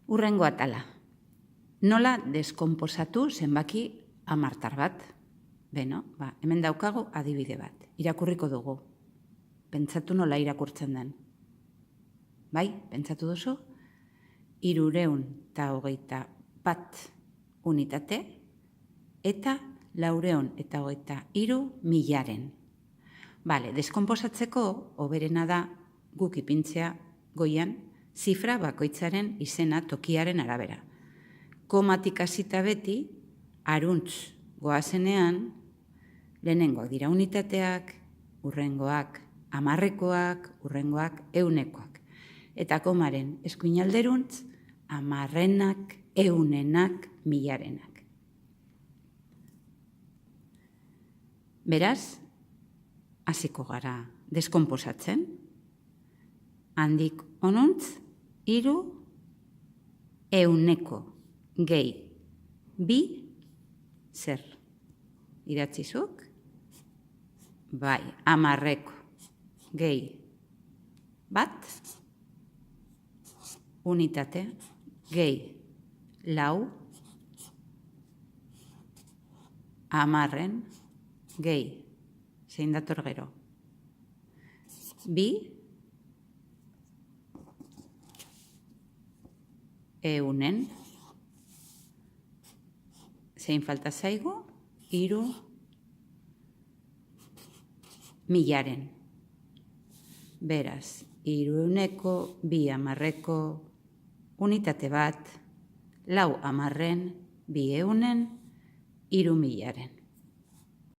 Urrengo atala. Nola deskonposatu zenbaki hamartar bat? Beno, hemen daukagu adibide bat. Irakurriko dugu. Pentsatu nola irakurtzen den. Bai, pentsatu duzu? 321 unitate eta 423.000. Bale, deskonposatzeko hoberena da guk ipintzea goian zifra bakoitzaren izena tokiaren arabera. Komatik hasita beti, aruntz goazenean, lehenengoak dira unitateak, urrengoak hamarrekoak, urrengoak ehunekoak. Eta komaren eskuinalderuntz, hamarrenak, ehunenak, milarenak. Beraz, hasiko gara deskonposatzen. Handik honuntz, 3 ehuneko gehi 2 zer? Idatzizuk? Bai, hamarreko gehi 1 unitate gehi 4 hamarren gehi zein dator gero? 2 ehunen zein falta zaigu? 3 milaren. Beraz, 3 ehuneko, 2 hamarreko, unitate bat, 4 hamarren, 2 ehunen, 3 milaren.